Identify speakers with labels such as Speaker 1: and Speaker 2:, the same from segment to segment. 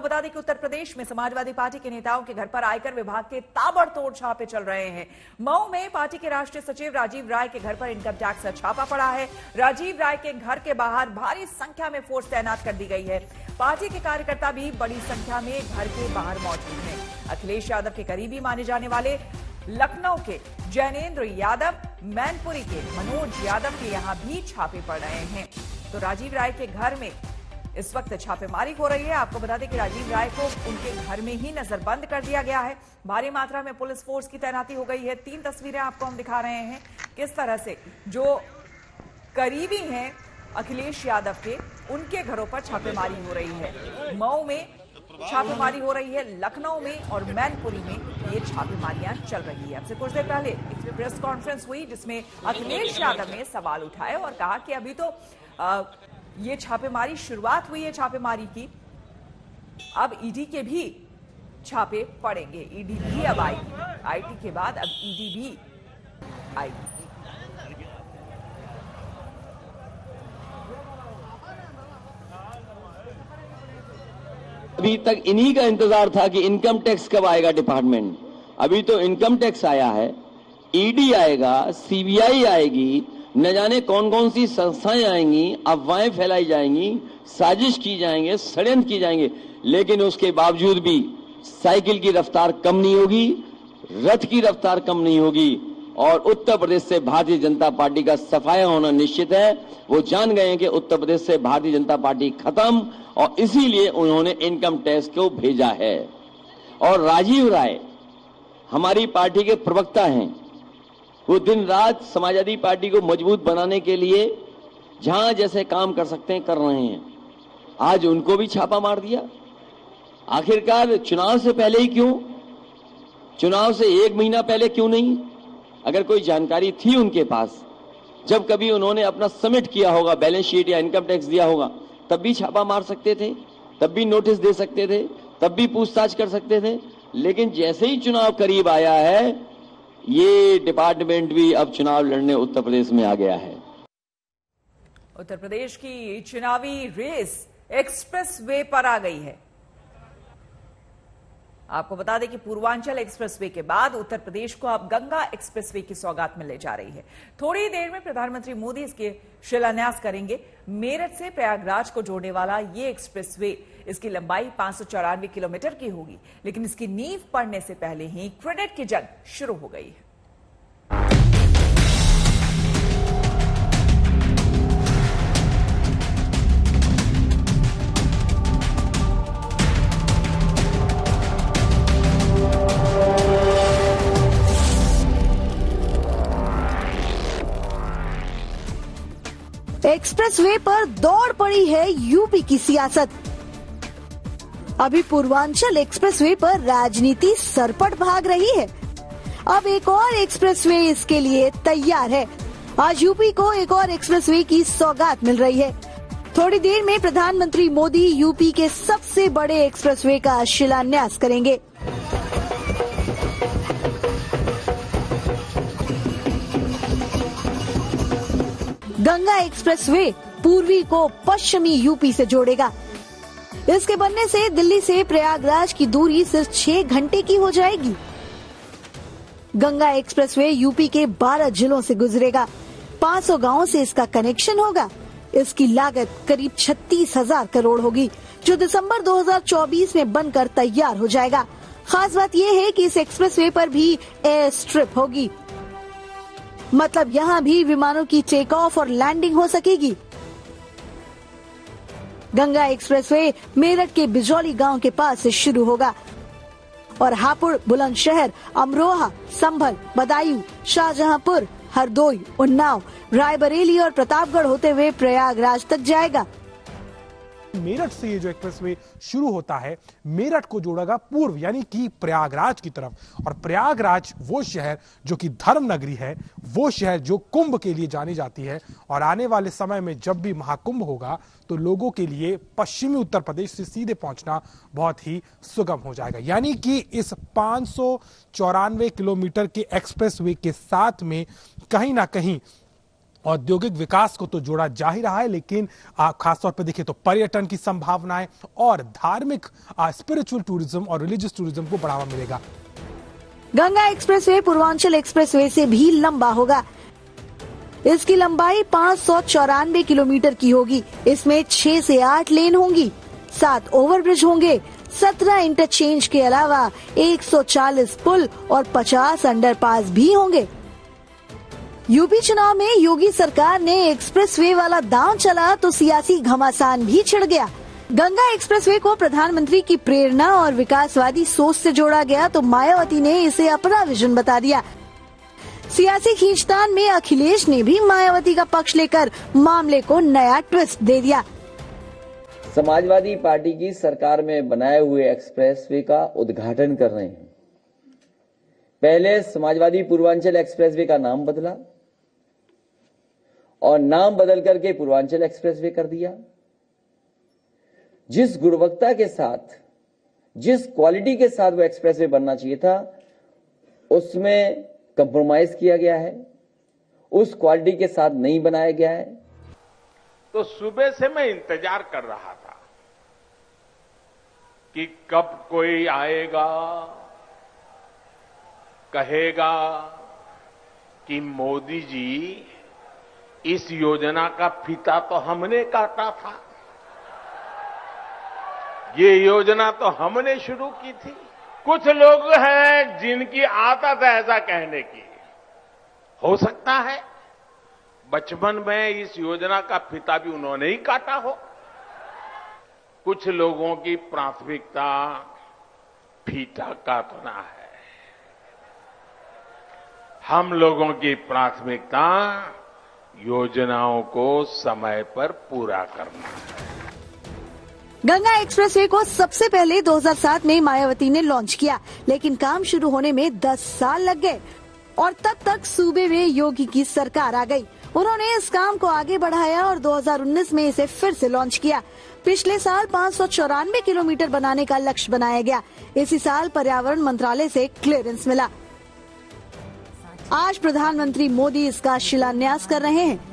Speaker 1: बता दें कि उत्तर प्रदेश में समाजवादी पार्टी के नेताओं के घर पर आयकर विभाग के ताबड़तोड़ छापे चल रहे हैं। मऊ में पार्टी के राष्ट्रीय सचिव राजीव राय के घर पर इनकम टैक्स का छापा पड़ा है। राजीव राय के घर के बाहर भारी संख्या में फोर्स तैनात कर दी गई है। पार्टी के कार्यकर्ता भी बड़ी संख्या में घर के बाहर मौजूद हैं। अखिलेश यादव के करीबी माने जाने वाले लखनऊ के जैनेन्द्र यादव, मैनपुरी के मनोज यादव के यहां भी छापे पड़ रहे हैं। तो राजीव राय के घर में इस वक्त छापेमारी हो रही है। आपको बता दें कि राजीव राय को उनके घर में ही नजरबंद कर दिया गया है। भारी मात्रा में पुलिस फोर्स की तैनाती हो गई है। 3 तस्वीरें आपको हम दिखा रहे हैं किस तरह से जो करीबी हैं अखिलेश यादव के, उनके घरों पर छापेमारी हो रही है। मऊ में छापेमारी हो रही है, लखनऊ में और मैनपुरी में ये छापेमारियां चल रही है। अब से कुछ देर पहले एक प्रेस कॉन्फ्रेंस हुई जिसमें अखिलेश यादव ने सवाल उठाए और कहा कि अभी तो ये छापेमारी शुरुआत हुई है छापेमारी की, अब ईडी के भी छापे पड़ेंगे। ईडी भी अब आएगी, आईटी के बाद अब ईडी भी आएगी।
Speaker 2: अभी तक इन्हीं का इंतजार था कि इनकम टैक्स कब आएगा डिपार्टमेंट। अभी तो इनकम टैक्स आया है, ईडी आएगा, सीबीआई आएगी, न जाने कौन कौन सी संस्थाएं आएंगी, अफवाहें फैलाई जाएंगी, साजिश की जाएंगे, षड्यंत्र की जाएंगे, लेकिन उसके बावजूद भी साइकिल की रफ्तार कम नहीं होगी, रथ की रफ्तार कम नहीं होगी और उत्तर प्रदेश से भारतीय जनता पार्टी का सफाया होना निश्चित है। वो जान गए हैं कि उत्तर प्रदेश से भारतीय जनता पार्टी खत्म और इसीलिए उन्होंने इनकम टैक्स को भेजा है। और राजीव राय हमारी पार्टी के प्रवक्ता हैं, वो दिन रात समाजवादी पार्टी को मजबूत बनाने के लिए जहां जैसे काम कर सकते हैं कर रहे हैं। आज उनको भी छापा मार दिया। आखिरकार चुनाव से पहले ही क्यों, चुनाव से 1 महीना पहले क्यों नहीं? अगर कोई जानकारी थी उनके पास, जब कभी उन्होंने अपना सबमिट किया होगा, बैलेंस शीट या इनकम टैक्स दिया होगा, तब भी छापा मार सकते थे, तब भी नोटिस दे सकते थे, तब भी पूछताछ कर सकते थे। लेकिन जैसे ही चुनाव करीब आया है, ये डिपार्टमेंट भी अब चुनाव लड़ने उत्तर प्रदेश में आ गया है।
Speaker 1: उत्तर प्रदेश की चुनावी रेस एक्सप्रेस वे पर आ गई है। आपको बता दें कि पूर्वांचल एक्सप्रेसवे के बाद उत्तर प्रदेश को अब गंगा एक्सप्रेसवे की सौगात मिलने जा रही है। थोड़ी देर में प्रधानमंत्री मोदी इसके शिलान्यास करेंगे। मेरठ से प्रयागराज को जोड़ने वाला ये एक्सप्रेसवे, इसकी लंबाई 594 किलोमीटर की होगी, लेकिन इसकी नींव पड़ने से पहले ही क्रेडिट की जंग शुरू हो गई है।
Speaker 3: एक्सप्रेसवे पर दौड़ पड़ी है यूपी की सियासत। अभी पूर्वांचल एक्सप्रेसवे पर राजनीति सरपट भाग रही है। अब एक और एक्सप्रेसवे इसके लिए तैयार है। आज यूपी को एक और एक्सप्रेसवे की सौगात मिल रही है। थोड़ी देर में प्रधानमंत्री मोदी यूपी के सबसे बड़े एक्सप्रेसवे का शिलान्यास करेंगे। गंगा एक्सप्रेसवे पूर्वी को पश्चिमी यूपी से जोड़ेगा। इसके बनने से दिल्ली से प्रयागराज की दूरी सिर्फ 6 घंटे की हो जाएगी। गंगा एक्सप्रेसवे यूपी के 12 जिलों से गुजरेगा। 500 गांवों से इसका कनेक्शन होगा। इसकी लागत करीब 36,000 करोड़ होगी, जो दिसंबर 2024 में बनकर तैयार हो जाएगा। खास बात यह है कि इस एक्सप्रेसवे पर भी एयर स्ट्रिप होगी, मतलब यहाँ भी विमानों की टेक ऑफ और लैंडिंग हो सकेगी। गंगा एक्सप्रेसवे मेरठ के बिजौली गांव के पास से शुरू होगा और हापुड़, बुलंदशहर, अमरोहा, संभल, बदायूं, शाहजहांपुर, हरदोई, उन्नाव, रायबरेली और प्रतापगढ़ होते हुए प्रयागराज तक जाएगा।
Speaker 4: मेरठ से ये जो एक्सप्रेसवे शुरू होता है, मेरठ को जोड़ेगा पूर्व यानी कि प्रयागराज की तरफ। और प्रयागराज वो शहर जो कि धर्म नगरी है, वो शहर जो कुंभ के लिए जानी जाती है। और आने वाले समय में जब भी महाकुंभ होगा तो लोगों के लिए पश्चिमी उत्तर प्रदेश से सीधे पहुंचना बहुत ही सुगम हो जाएगा। यानी कि इस 594 किलोमीटर के एक्सप्रेसवे के साथ में कहीं ना कहीं औद्योगिक विकास को तो जोड़ा जा ही रहा है, लेकिन खासतौर पर देखिए तो पर्यटन की संभावनाएं और धार्मिक स्पिरिचुअल टूरिज्म और रिलीजियस टूरिज्म को बढ़ावा मिलेगा।
Speaker 3: गंगा एक्सप्रेसवे पूर्वांचल एक्सप्रेसवे से भी लंबा होगा। इसकी लंबाई 594 किलोमीटर की होगी। इसमें 6 से 8 लेन होंगी, 7 ओवरब्रिज होंगे, 17 इंटरचेंज के अलावा 140 पुल और 50 अंडरपास भी होंगे। यूपी चुनाव में योगी सरकार ने एक्सप्रेसवे वाला दांव चला तो सियासी घमासान भी छिड़ गया। गंगा एक्सप्रेसवे को प्रधानमंत्री की प्रेरणा और विकासवादी सोच से जोड़ा गया तो मायावती ने इसे अपना विजन बता दिया। सियासी खींचतान में अखिलेश ने भी मायावती का पक्ष लेकर मामले को नया ट्विस्ट दे दिया।
Speaker 2: समाजवादी पार्टी की सरकार में बनाए हुए एक्सप्रेसवे का उद्घाटन कर रहे हैं। पहले समाजवादी पूर्वांचल एक्सप्रेसवे का नाम बदला और नाम बदल करके पूर्वांचल एक्सप्रेसवे कर दिया। जिस गुणवत्ता के साथ, जिस क्वालिटी के साथ वो एक्सप्रेसवे बनना चाहिए था, उसमें कंप्रोमाइज किया गया है, उस क्वालिटी के साथ नहीं बनाया गया है।
Speaker 5: तो सुबह से मैं इंतजार कर रहा था कि कब कोई आएगा, कहेगा कि मोदी जी इस योजना का फीता तो हमने काटा था, ये योजना तो हमने शुरू की थी। कुछ लोग हैं जिनकी आदत है ऐसा कहने की। हो सकता है बचपन में इस योजना का फीता भी उन्होंने ही काटा हो। कुछ लोगों की प्राथमिकता फीता काटना है, हम लोगों की प्राथमिकता योजनाओं को समय पर पूरा करना है।
Speaker 3: गंगा एक्सप्रेसवे को सबसे पहले 2007 में मायावती ने लॉन्च किया, लेकिन काम शुरू होने में 10 साल लग गए और तब तक सूबे में योगी की सरकार आ गई। उन्होंने इस काम को आगे बढ़ाया और 2019 में इसे फिर से लॉन्च किया। पिछले साल 594 किलोमीटर बनाने का लक्ष्य बनाया गया। इसी साल पर्यावरण मंत्रालय से क्लियरेंस मिला। आज प्रधानमंत्री मोदी इसका शिलान्यास कर रहे हैं।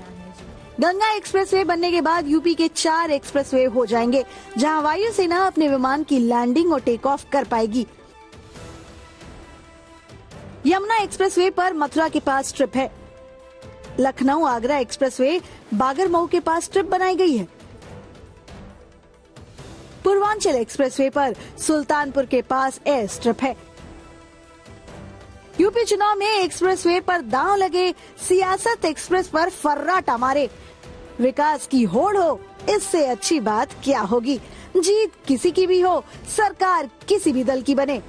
Speaker 3: गंगा एक्सप्रेसवे बनने के बाद यूपी के 4 एक्सप्रेसवे हो जाएंगे, जहां वायुसेना अपने विमान की लैंडिंग और टेक ऑफ कर पाएगी। यमुना एक्सप्रेसवे पर मथुरा के पास स्ट्रिप है। लखनऊ आगरा एक्सप्रेसवे बागरमऊ के पास स्ट्रिप बनाई गई है। पूर्वांचल एक्सप्रेसवे पर सुल्तानपुर के पास एयर स्ट्रिप है। यूपी चुनाव में एक्सप्रेसवे पर दांव लगे, सियासत एक्सप्रेस पर फर्राटा मारे। विकास की होड़ हो, इससे अच्छी बात क्या होगी। जीत किसी की भी हो, सरकार किसी भी दल की बने,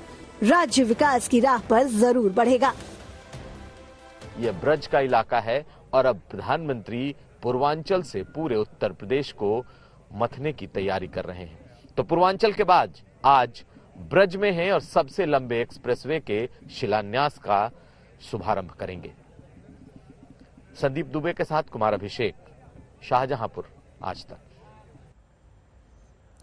Speaker 3: राज्य विकास की राह पर जरूर बढ़ेगा।
Speaker 6: यह ब्रज का इलाका है और अब प्रधानमंत्री पूर्वांचल से पूरे उत्तर प्रदेश को मथने की तैयारी कर रहे हैं। तो पूर्वांचल के बाद आज ब्रज में हैं और सबसे लंबे एक्सप्रेसवे के शिलान्यास का शुभारंभ करेंगे। संदीप दुबे के साथ कुमार अभिषेक, शाहजहांपुर, आज तक।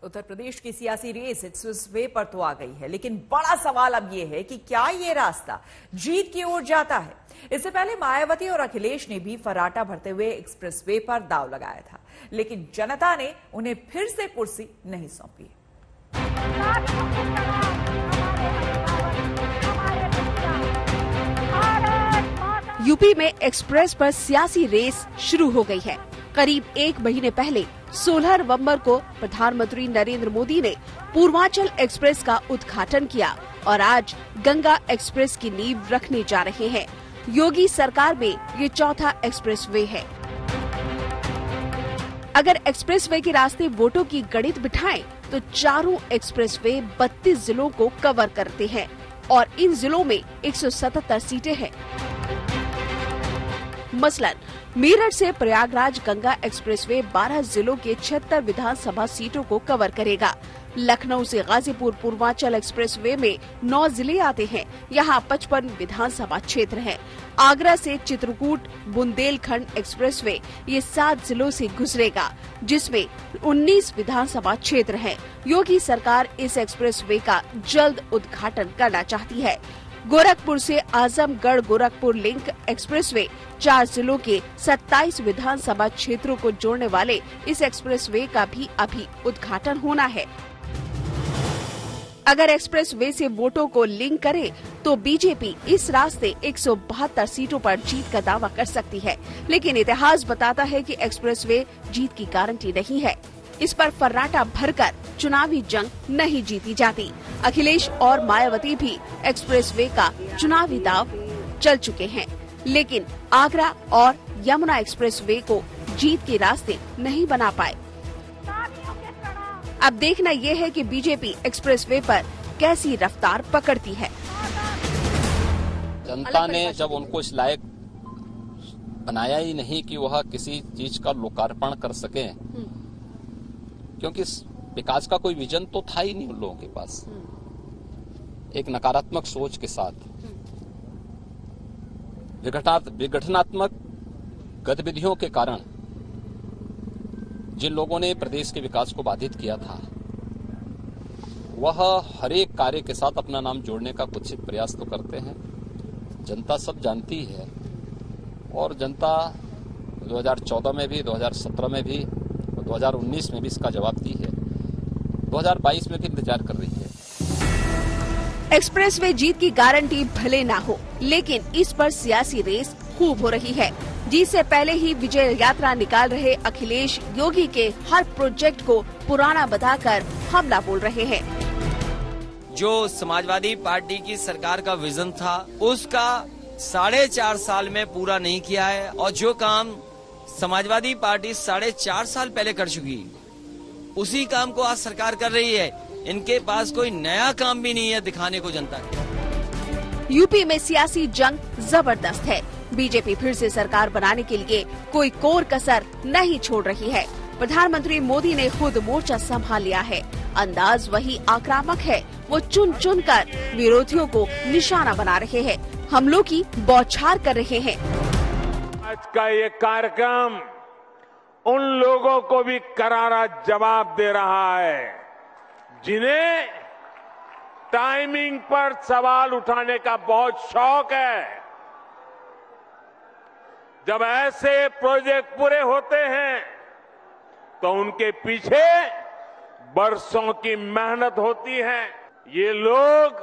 Speaker 1: उत्तर प्रदेश की सियासी रेस एक्सप्रेसवे पर तो आ गई है, लेकिन बड़ा सवाल अब यह है कि क्या ये रास्ता जीत की ओर जाता है। इससे पहले मायावती और अखिलेश ने भी फर्राटा भरते हुए एक्सप्रेसवे पर दांव लगाया था, लेकिन जनता ने उन्हें फिर से कुर्सी नहीं सौंपी।
Speaker 7: यूपी में एक्सप्रेस पर सियासी रेस शुरू हो गई है। करीब 1 महीने पहले 16 नवंबर को प्रधानमंत्री नरेंद्र मोदी ने पूर्वांचल एक्सप्रेस का उद्घाटन किया और आज गंगा एक्सप्रेस की नींव रखने जा रहे हैं। योगी सरकार में ये चौथा एक्सप्रेसवे है। अगर एक्सप्रेसवे के रास्ते वोटों की गणित बिठाएं तो चारों एक्सप्रेसवे 32 जिलों को कवर करते हैं और इन जिलों में 177 सीटें हैं। मसलन मेरठ से प्रयागराज गंगा एक्सप्रेसवे 12 जिलों के 76 विधानसभा सीटों को कवर करेगा। लखनऊ से गाजीपुर पूर्वांचल एक्सप्रेसवे में 9 जिले आते हैं। यहाँ 55 विधानसभा क्षेत्र हैं। आगरा से चित्रकूट बुंदेलखंड एक्सप्रेसवे ये 7 जिलों से गुजरेगा, जिसमें 19 विधानसभा क्षेत्र हैं। योगी सरकार इस एक्सप्रेसवे का जल्द उद्घाटन करना चाहती है। गोरखपुर से आजमगढ़ गोरखपुर लिंक एक्सप्रेसवे 4 जिलों के 27 विधानसभा क्षेत्रों को जोड़ने वाले इस एक्सप्रेसवे का भी अभी उद्घाटन होना है। अगर एक्सप्रेसवे से वोटों को लिंक करे तो बीजेपी इस रास्ते 172 सीटों पर जीत का दावा कर सकती है, लेकिन इतिहास बताता है कि एक्सप्रेसवे जीत की गारंटी नहीं है। इस पर फर्राटा भरकर चुनावी जंग नहीं जीती जाती। अखिलेश और मायावती भी एक्सप्रेसवे का चुनावी दाव चल चुके हैं, लेकिन आगरा और यमुना एक्सप्रेसवे को जीत के रास्ते नहीं बना पाए। अब देखना ये है कि बीजेपी एक्सप्रेसवे पर कैसी रफ्तार पकड़ती है।
Speaker 8: जनता ने जब उनको इस लायक बनाया ही नहीं कि वह किसी चीज का लोकार्पण कर सके, क्योंकि विकास का कोई विजन तो था ही नहीं उन लोगों के पास। एक नकारात्मक सोच के साथ विघटनात्मक गतिविधियों के कारण जिन लोगों ने प्रदेश के विकास को बाधित किया था, वह हर एक कार्य के साथ अपना नाम जोड़ने का कुछ प्रयास तो करते हैं। जनता सब जानती है और जनता 2014 में भी, 2017 में भी, 2019 में भी इसका जवाब दी है, 2022 में भी इंतजार कर रही है।
Speaker 7: एक्सप्रेसवे जीत की गारंटी भले ना हो, लेकिन इस पर सियासी रेस खूब हो रही है। जीत से पहले ही विजय यात्रा निकाल रहे अखिलेश योगी के हर प्रोजेक्ट को पुराना बताकर हमला बोल रहे हैं।
Speaker 9: जो समाजवादी पार्टी की सरकार का विजन था, उसका 4.5 साल में पूरा नहीं किया है, और जो काम समाजवादी पार्टी 4.5 साल पहले कर चुकी, उसी काम को आज सरकार कर रही है। इनके पास कोई नया काम भी नहीं है दिखाने को जनता को।
Speaker 7: यूपी में सियासी जंग जबरदस्त है। बीजेपी फिर से सरकार बनाने के लिए कोई कोर कसर नहीं छोड़ रही है। प्रधानमंत्री मोदी ने खुद मोर्चा संभाल लिया है। अंदाज वही आक्रामक है। वो चुन चुन कर विरोधियों को निशाना बना रहे हैं, हमलों की बौछार कर रहे हैं।
Speaker 5: आज का ये कार्यक्रम उन लोगों को भी करारा जवाब दे रहा है जिन्हें टाइमिंग पर सवाल उठाने का बहुत शौक है। जब ऐसे प्रोजेक्ट पूरे होते हैं तो उनके पीछे बरसों की मेहनत होती है। ये लोग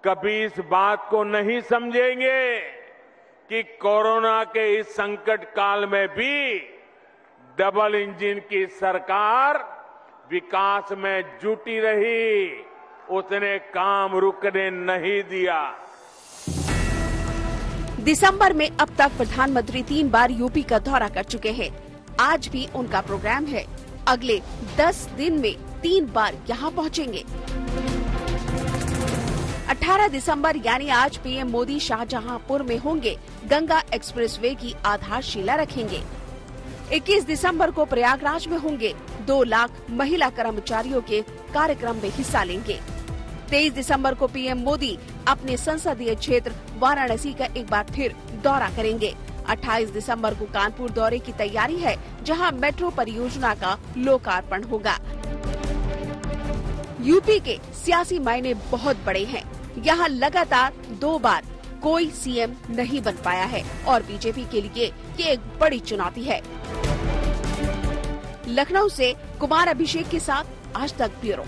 Speaker 5: कभी इस बात को नहीं समझेंगे कि कोरोना के इस संकट काल में भी डबल इंजन की सरकार विकास में जुटी रही, उसने काम रुकने नहीं दिया।
Speaker 7: दिसंबर में अब तक प्रधानमंत्री 3 बार यूपी का दौरा कर चुके हैं। आज भी उनका प्रोग्राम है। अगले 10 दिन में 3 बार यहाँ पहुँचेंगे। 18 दिसंबर यानी आज पीएम मोदी शाहजहांपुर में होंगे, गंगा एक्सप्रेसवे की आधारशिला रखेंगे। 21 दिसंबर को प्रयागराज में होंगे, 2 लाख महिला कर्मचारियों के कार्यक्रम में हिस्सा लेंगे। 23 दिसंबर को पीएम मोदी अपने संसदीय क्षेत्र वाराणसी का एक बार फिर दौरा करेंगे। 28 दिसंबर को कानपुर दौरे की तैयारी है, जहां मेट्रो परियोजना का लोकार्पण होगा। यूपी के सियासी मायने बहुत बड़े हैं। यहाँ लगातार 2 बार कोई सीएम नहीं बन पाया है और बीजेपी के लिए ये एक बड़ी चुनौती है। लखनऊ से कुमार अभिषेक के साथ आज तक ब्यूरो।